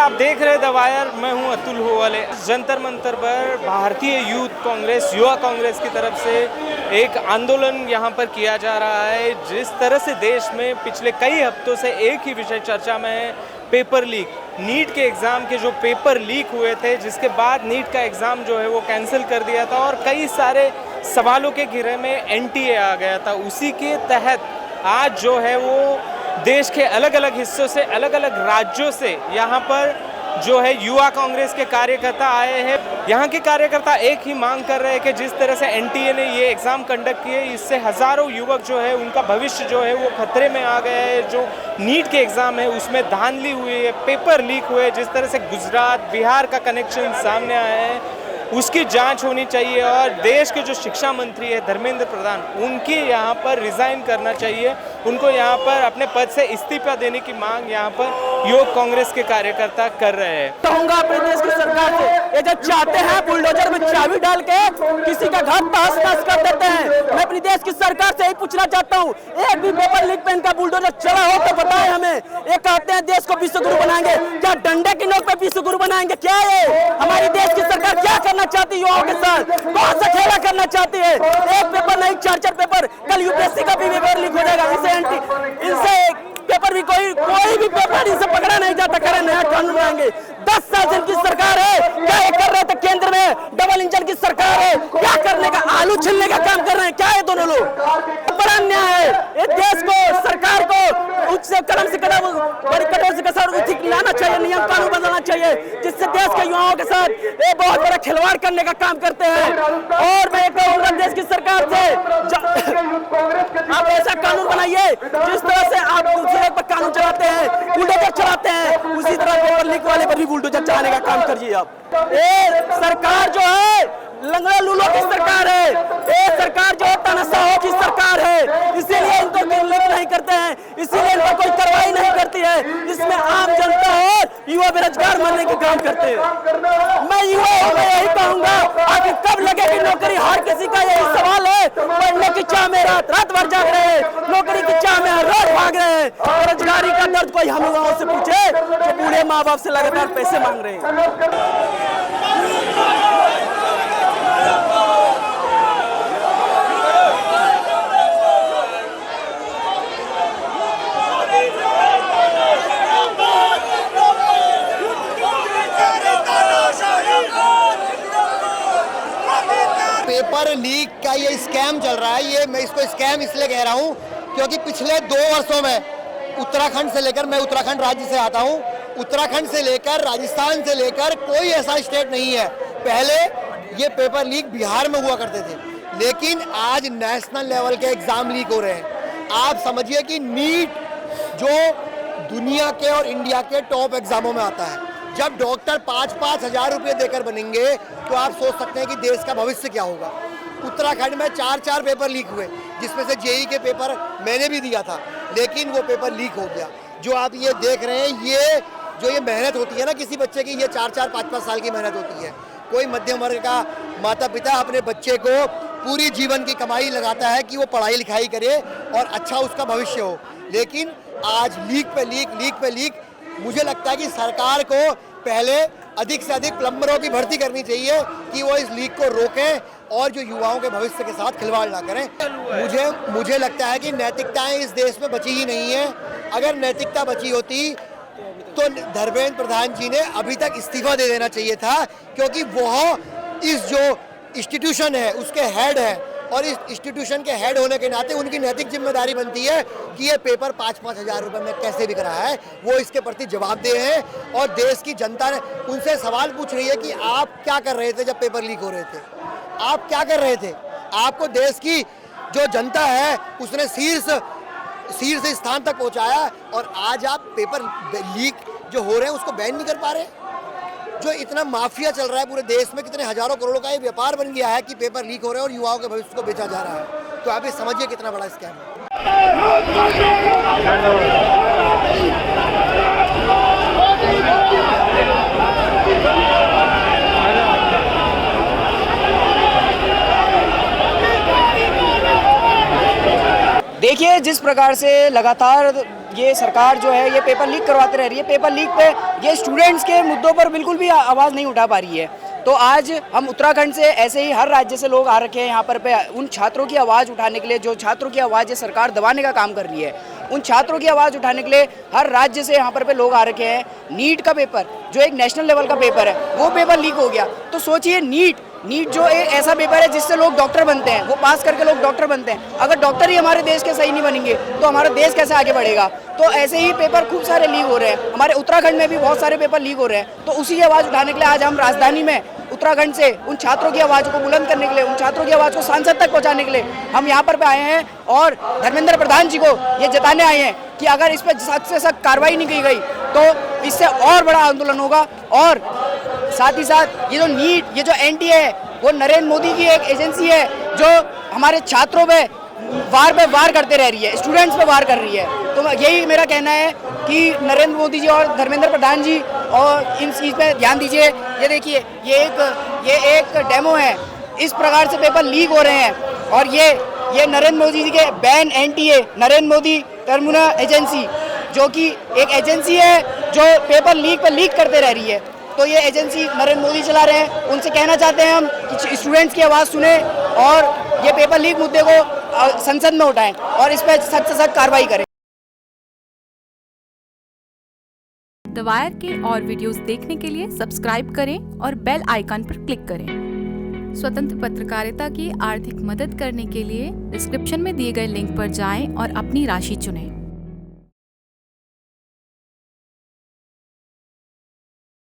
आप देख रहे द वायर, मैं हूं अतुल होवाले। जंतर मंतर पर भारतीय यूथ कांग्रेस, युवा कांग्रेस की तरफ से एक आंदोलन यहां पर किया जा रहा है। जिस तरह से देश में पिछले कई हफ्तों से एक ही विषय चर्चा में है, पेपर लीक। नीट के एग्ज़ाम के जो पेपर लीक हुए थे, जिसके बाद नीट का एग्ज़ाम जो है वो कैंसिल कर दिया था और कई सारे सवालों के घेरे में एनटीए आ गया था। उसी के तहत आज जो है वो देश के अलग अलग हिस्सों से, अलग अलग राज्यों से यहाँ पर जो है युवा कांग्रेस के कार्यकर्ता आए हैं। यहाँ के कार्यकर्ता एक ही मांग कर रहे हैं कि जिस तरह से एनटीए ने ये एग्ज़ाम कंडक्ट किए, इससे हज़ारों युवक जो है उनका भविष्य जो है वो खतरे में आ गया है। जो नीट के एग्ज़ाम है उसमें धांधली हुई है, पेपर लीक हुए, जिस तरह से गुजरात बिहार का कनेक्शन सामने आया है, उसकी जांच होनी चाहिए। और देश के जो शिक्षा मंत्री है धर्मेंद्र प्रधान, उनकी यहाँ पर रिज़ाइन करना चाहिए। उनको यहाँ पर अपने पद से इस्तीफा देने की मांग यहाँ पर युवा कांग्रेस के कार्यकर्ता कर रहे हैं। कहूँगा अपने देश की सरकार से, ये जो चाहते हैं बुलडोजर में चाबी डाल के किसी का घर तहस नहस कर देते हैं। मैं अपनी देश की सरकार से यही पूछना चाहता हूँ, एक भी पेपर लीक पेन का बुलडोजर चला हो तो बताएं हमें। ये कहते हैं देश को विश्व गुरु बनाएंगे, क्या डंडे की नोक पे विश्व गुरु बनाएंगे? क्या ये हमारी देश की सरकार क्या करना चाहती है? युवाओं के साथ कौन सा खेला करना चाहती है? एक पेपर नहीं, चार पेपर। कल यूपीएससी का भी पेपर लीक हो जाएगा। इनसे पेपर भी कोई भी पेपर इनसे पकड़ा नहीं जाता। करे नया कानून बनाएंगे। 10 साल से इनकी सरकार है, क्या ये कर रहे थे? केंद्र में डबल इंजन की सरकार है, क्या करने का? आलू छीलने का काम कर रहे हैं क्या ये दोनों लोग? बड़ा अन्याय है। ये देश को, सरकार को उच्च से कदम से कदम, बड़ी कठोर से कठोर लाना चाहिए, नियम कानून बनाना चाहिए, जिससे देश के युवाओं के साथ ये बहुत बड़ा खिलवाड़ करने का काम करते हैं। और मैं कहूँगा देश की सरकार से, आप ऐसा कानून बनाइए जिस तरह से आप दूसरे पर कानून चलाते हैं, बुलडोजर चलाते हैं, उसी तरह पेपर लीक वाले पर भी बुलडोजर चलाने का काम करिए आप। ये सरकार जो है लंगड़ा लूलों की सरकार है। ये सरकार जो है तानाशाहों की सरकार है, इसीलिए इनको लीक नहीं करते हैं, इसीलिए इनको कोई कार्रवाई नहीं करती है, जिसमें आम जनता और युवा बेरोजगार मरने के काम करते हैं। मैं युवाओं को यही कहूँगा, आगे कब लगेगी नौकरी? हर किसी का यही सवाल है। पढ़ने की चाह में रात भर जाग रहे हैं, नौकरी की चाह में रोज भाग रहे हैं। बेरोजगारी का दर्द कोई हम युवाओं से पूछे जो बूढ़े माँ बाप से लगातार पैसे मांग रहे हैं। पेपर लीक का ये स्कैम चल रहा है। ये मैं इसको स्कैम इसलिए कह रहा हूँ क्योंकि पिछले 2 वर्षों में उत्तराखंड से लेकर, मैं उत्तराखंड राज्य से आता हूँ, उत्तराखंड से लेकर राजस्थान से लेकर कोई ऐसा स्टेट नहीं है। पहले ये पेपर लीक बिहार में हुआ करते थे, लेकिन आज नेशनल लेवल के एग्जाम लीक हो रहे हैं। आप समझिए कि नीट जो दुनिया के और इंडिया के टॉप एग्जामों में आता है, जब डॉक्टर 5-5 हज़ार रुपये देकर बनेंगे तो आप सोच सकते हैं कि देश का भविष्य क्या होगा। उत्तराखंड में 4 पेपर लीक हुए, जिसमें से जेईई के पेपर मैंने भी दिया था, लेकिन वो पेपर लीक हो गया। जो आप ये देख रहे हैं, ये मेहनत होती है ना किसी बच्चे की, ये 4-4, 5-5 साल की मेहनत होती है। कोई मध्यम वर्ग का माता पिता अपने बच्चे को पूरी जीवन की कमाई लगाता है कि वो पढ़ाई लिखाई करे और अच्छा उसका भविष्य हो, लेकिन आज लीक पे लीक। मुझे लगता है कि सरकार को पहले अधिक से अधिक प्लम्बरों की भर्ती करनी चाहिए कि वो इस लीक को रोकें और जो युवाओं के भविष्य के साथ खिलवाड़ ना करें। मुझे लगता है कि नैतिकताएं इस देश में बची ही नहीं है। अगर नैतिकता बची होती तो धर्मेंद्र प्रधान जी ने अभी तक इस्तीफा दे देना चाहिए था, क्योंकि वह इस जो इंस्टीट्यूशन है उसके हेड है, और इस इंस्टीट्यूशन के हेड होने के नाते उनकी नैतिक जिम्मेदारी बनती है कि ये पेपर 5-5 हज़ार रुपये में कैसे बिक रहा है, वो इसके प्रति जवाबदेह हैं। और देश की जनता ने उनसे सवाल पूछ रही है कि आप क्या कर रहे थे जब पेपर लीक हो रहे थे? आप क्या कर रहे थे? आपको देश की जो जनता है उसने शीर्ष स्थान तक पहुँचाया, और आज आप पेपर लीक जो हो रहे हैं उसको बैन नहीं कर पा रहे। जो इतना माफिया चल रहा है पूरे देश में, कितने हजारों करोड़ों का ये व्यापार बन गया है कि पेपर लीक हो रहे हैं और युवाओं के भविष्य को बेचा जा रहा है। तो आप ये समझिए कितना बड़ा स्कैम है। देखिए, जिस प्रकार से लगातार ये सरकार जो है ये पेपर लीक करवाते रह रही है। पेपर लीक पे ये स्टूडेंट्स के मुद्दों पर बिल्कुल भी आवाज़ नहीं उठा पा रही है। तो आज हम उत्तराखंड से ऐसे ही हर राज्य से लोग आ रखे हैं यहाँ पर पे उन छात्रों की आवाज़ उठाने के लिए, जो छात्रों की आवाज़ ये सरकार दबाने का काम कर रही है। उन छात्रों की आवाज़ उठाने के लिए हर राज्य से यहाँ पर पे लोग आ रखे हैं। नीट का पेपर जो एक नेशनल लेवल का पेपर है वो पेपर लीक हो गया। तो सोचिए नीट जो एक ऐसा पेपर है जिससे लोग डॉक्टर बनते हैं, वो पास करके लोग डॉक्टर बनते हैं। अगर डॉक्टर ही हमारे देश के सही नहीं बनेंगे तो हमारा देश कैसे आगे बढ़ेगा। तो ऐसे ही पेपर खूब सारे लीक हो रहे हैं। हमारे उत्तराखंड में भी बहुत सारे पेपर लीक हो रहे हैं। तो उसी की आवाज़ उठाने के लिए आज हम राजधानी में उत्तराखंड से उन छात्रों की आवाज़ को बुलंद करने के लिए, उन छात्रों की आवाज़ को सांसद तक पहुंचाने के लिए हम यहाँ पर आए हैं और धर्मेंद्र प्रधान जी को ये जताने आए हैं कि अगर इस पर सख्त से सख्त कार्रवाई नहीं की गई तो इससे और बड़ा आंदोलन होगा। और साथ ही साथ ये जो नीट, ये जो एनटीए है, वो नरेंद्र मोदी की एक एजेंसी है जो हमारे छात्रों पे वार करते रह रही है, स्टूडेंट्स पे वार कर रही है। तो यही मेरा कहना है कि नरेंद्र मोदी जी और धर्मेंद्र प्रधान जी और इन चीज़ पे ध्यान दीजिए। ये देखिए ये एक डेमो है, इस प्रकार से पेपर लीक हो रहे हैं। और ये नरेंद्र मोदी जी के ban NTA, Narendra Modi terminal agency, जो कि एक एजेंसी है जो पेपर लीक करते रह रही है। तो ये एजेंसी नरेंद्र मोदी चला रहे हैं। उनसे कहना चाहते हैं हम कि स्टूडेंट्स की आवाज़ सुने और ये पेपर लीक मुद्दे को संसद में उठाएं और इस पर सख्त से सख्त कार्रवाई करें। द वायर के और वीडियोस देखने के लिए सब्सक्राइब करें और बेल आइकन पर क्लिक करें। स्वतंत्र पत्रकारिता की आर्थिक मदद करने के लिए डिस्क्रिप्शन में दिए गए लिंक पर जाएं और अपनी राशि चुनें।